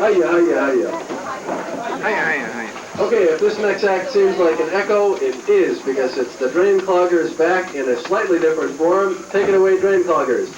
Hiya, hiya, hiya. Hiya, hiya, hiya. Okay, if this next act seems like an echo, it is, because it's the Drain Cloggers back in a slightly different form. Take it away, Drain Cloggers.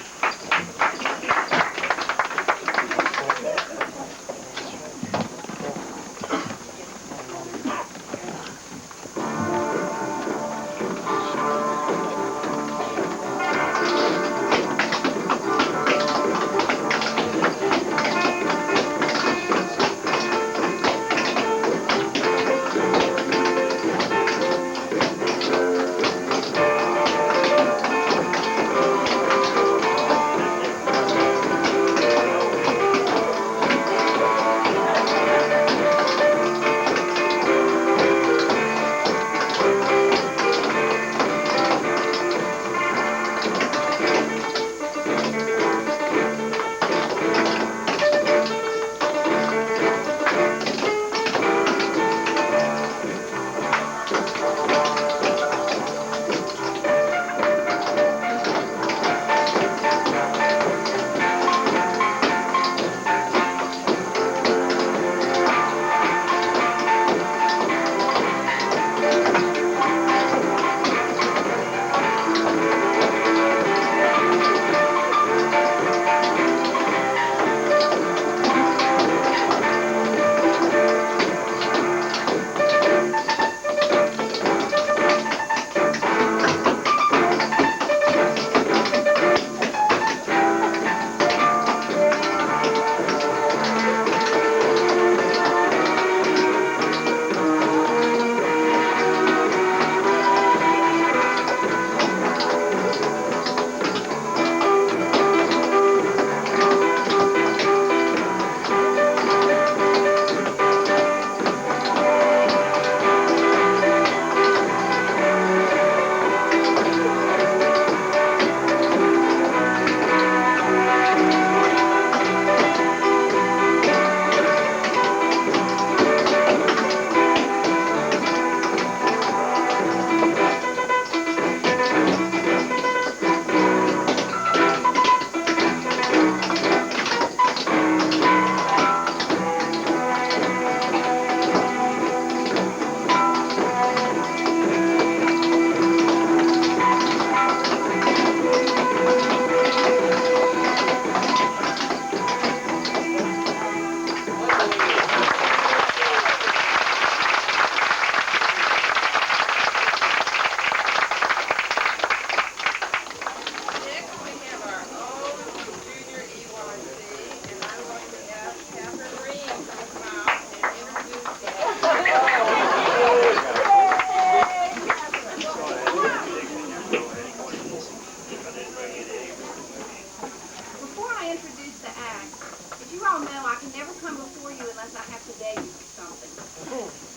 Before I introduce the act, as you all know, I can never come before you unless I have to beg you for something.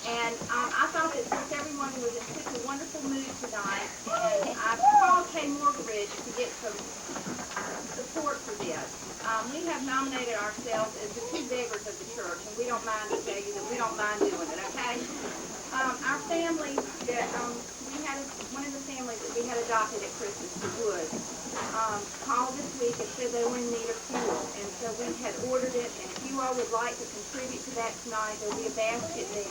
And I thought that since everyone was in such a wonderful mood tonight, and I called Kay Morgridge to get some support for this. We have nominated ourselves as the two beggars of the church, and we don't mind to tell you that we don't mind doing it, okay? Our family that one of the families that we had adopted at Christmas, the Woods, called this week and said they were in need of fuel, and so we had ordered it, and if you all would like to contribute to that tonight, there'll be a basket there,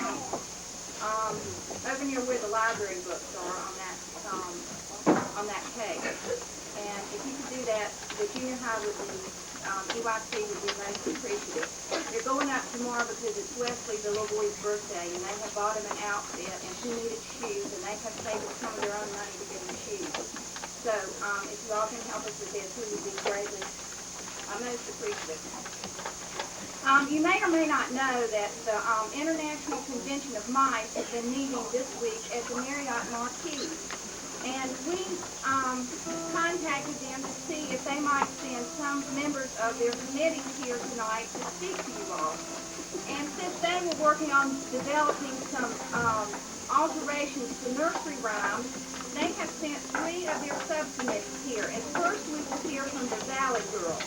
over near where the library books are on that cake. And if you could do that, the junior high would be, EYC would be most appreciative. They're going up tomorrow because it's Wesley, the little boy's birthday, and they have bought him an outfit, and he needed shoes, and they have saved some of their own money to get him shoes. So if you all can help us with this, we would be greatly most appreciative. You may or may not know that the International Convention of Mice has been meeting this week at the Marriott Marquis. And we contacted them to see if they might send some members of their committee here tonight to speak to you all. And since they were working on developing some alterations to nursery rhymes, they have sent 3 of their subcommittees here. And first we will hear from the Valley Girls.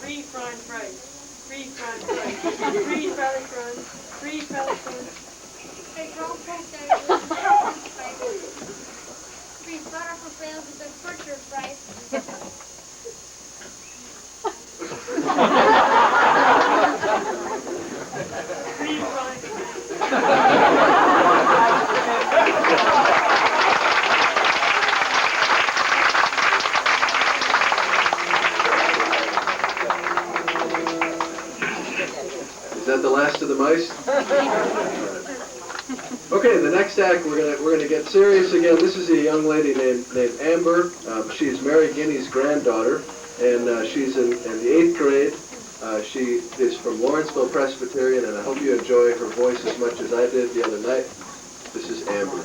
Free french fries. Free french fries. Free french fries. Free french fries. Hey, girl, free butter for sales with the butcher fries. Free french fries. Is that the last of the mice? Okay, the next act we're gonna get serious again. This is a young lady named Amber. She's Mary Guinea's granddaughter, and she's in the 8th grade. She is from Lawrenceville Presbyterian, and I hope you enjoy her voice as much as I did the other night. This is Amber.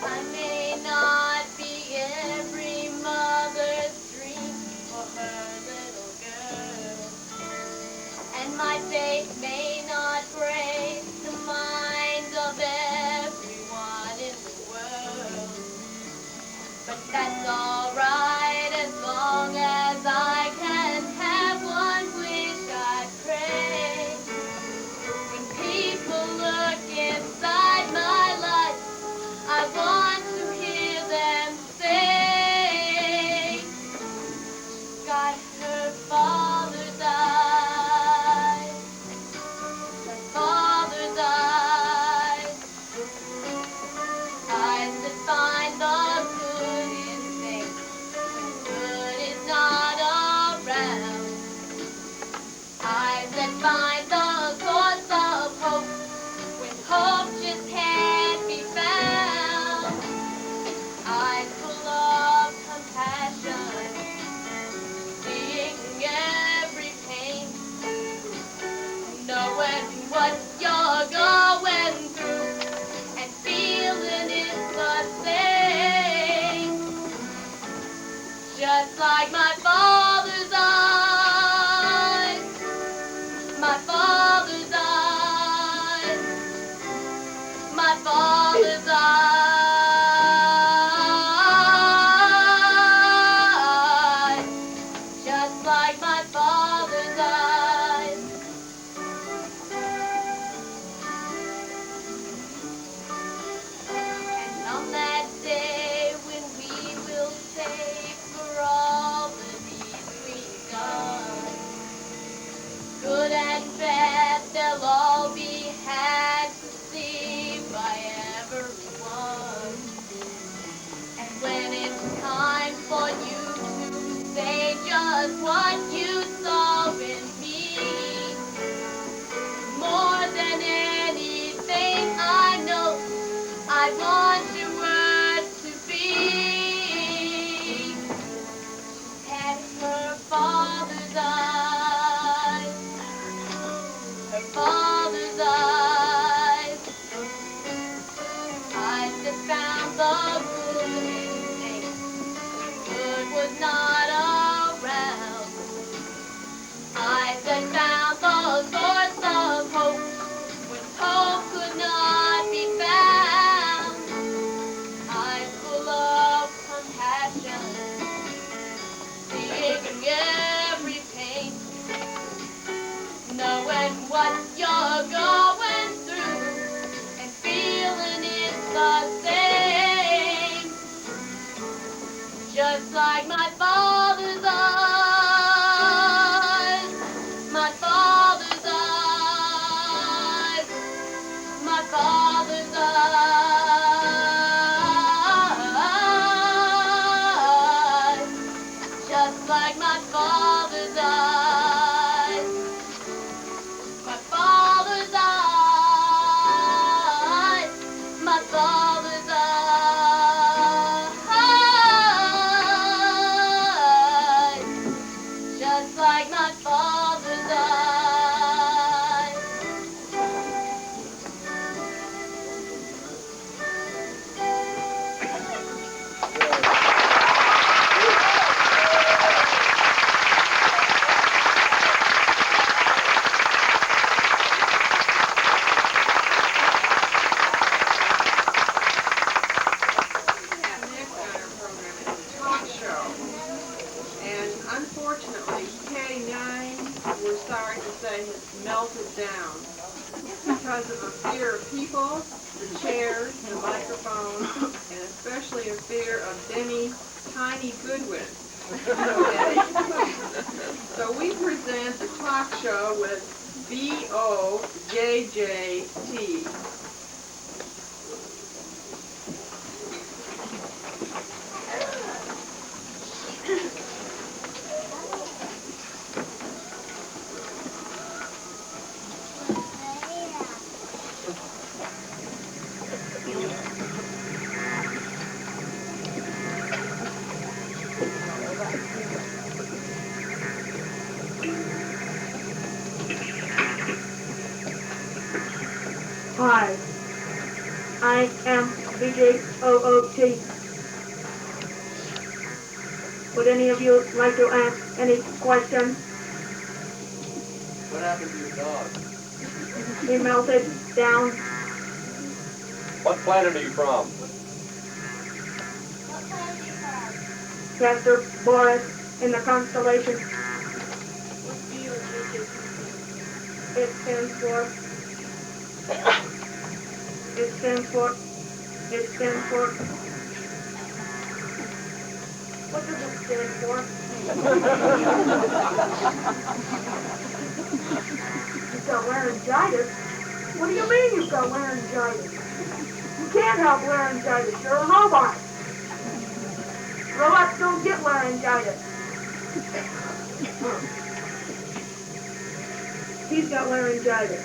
I may not be every mother's dream for her little girl, and my faith may not break the minds of everyone in the world, but that's alright as long as I can have one wish I pray. When people look inside my life, I want to hear them say, got her father's eyes, her father's eyes, eyes that find the good in things when good is not around, eyes that find the source of hope when hope just can't be found, eyes full of compassion, seeing every pain, knowing what you're going through and feeling it's the same, just like my father's eyes, my father's eyes, my father's eyes, just like my father's eyes. And on that day when we will pay for all the deeds we've done, good and bad, they'll all be had to see by everyone. And when it's time for you to say just what you saw in me, more than anything I know, I want your words to be. And her father's eyes, her father's eyes, eyes that found the good in things when good was not around, eyes that found the source of hope when hope could not be found, eyes full of compassion, seeing every pain, knowing what you're going through and feeling it's the same, just like my father's eyes, my father's eyes, my father's eyes, just like my father's eyes, my father's eyes, my father's eyes, sorry to say, has melted down because of a fear of people, the chairs, the microphones, and especially a fear of Denny Tiny Goodwin. So we present the talk show with BOJJT. Hi, I am BJOOT. Would any of you like to ask any questions? What happened to your dog? He melted down. What planet are you from? What planet are you from? Castor Boris in the constellation. What's BOJJT? It stands for. It stands for. What does it stand for? You've got laryngitis? What do you mean you've got laryngitis? You can't have laryngitis. You're a robot. Robots don't get laryngitis. He's got laryngitis.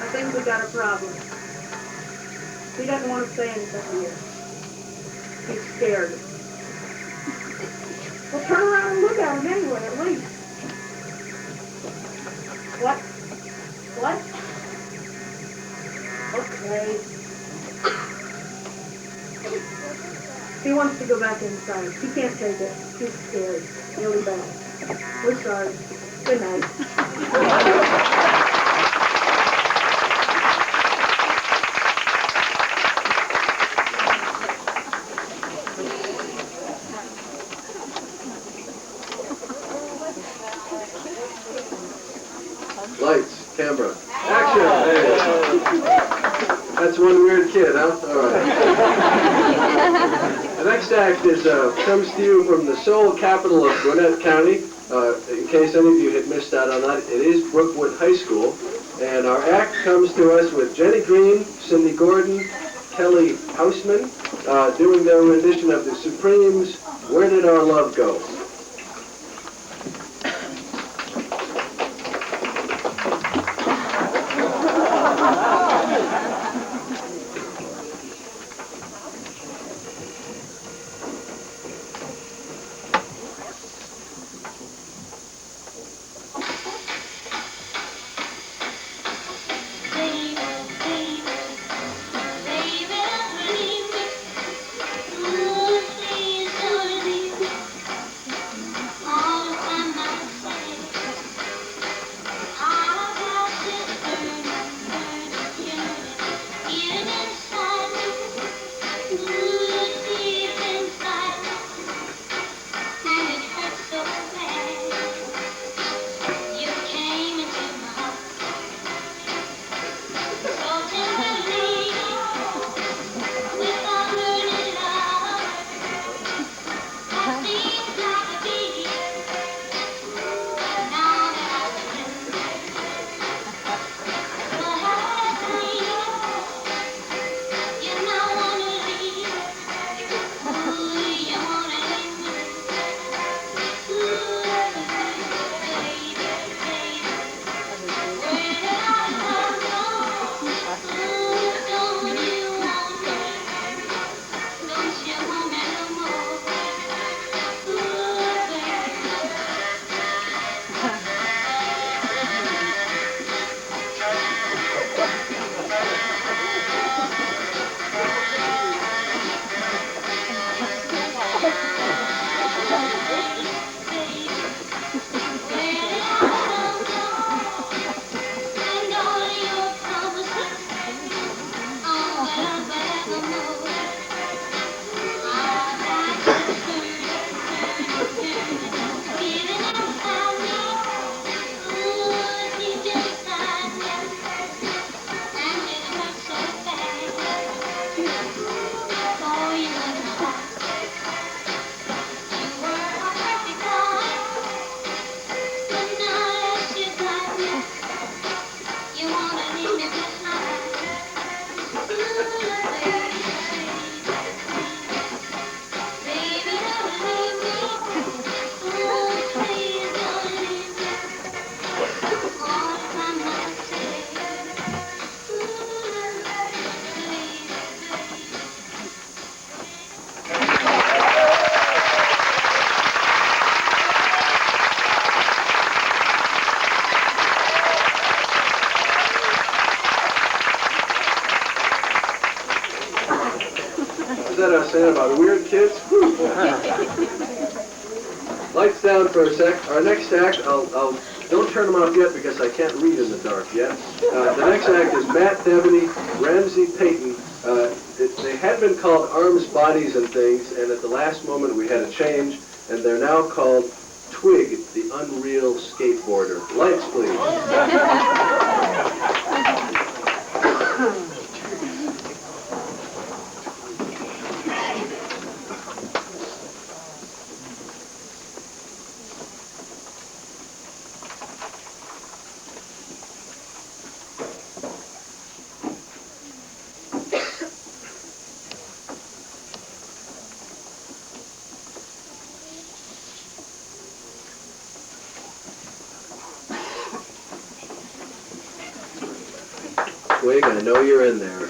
I think we got a problem. He doesn't want to say anything here. He's scared. Well, turn around and look at him anyway, at least. What? What? Okay. He wants to go back inside. He can't take it. He's scared. Really bad. We're sorry. Good night. Lights, camera, action! There you go. That's one weird kid, huh? All right. The next act comes to you from the Seoul capital of Gwinnett County. In case any of you had missed out on that, it is Brookwood High School. And our act comes to us with Jenny Green, Cindy Gordon, Kelly Houseman, doing their rendition of the Supremes' Where Did Our Love Go? Baby, please don't leave me. that I was saying about weird kids? Whew. Lights down for a sec. Our next act, don't turn them off yet because I can't read in the dark yet. The next act is Matt Devaney, Ramsey Payton. They had been called Arms, Bodies, and Things, and at the last moment we had a change, and they're now called Twig, the Unreal Skateboarder. Lights, please. Twig, I know you're in there.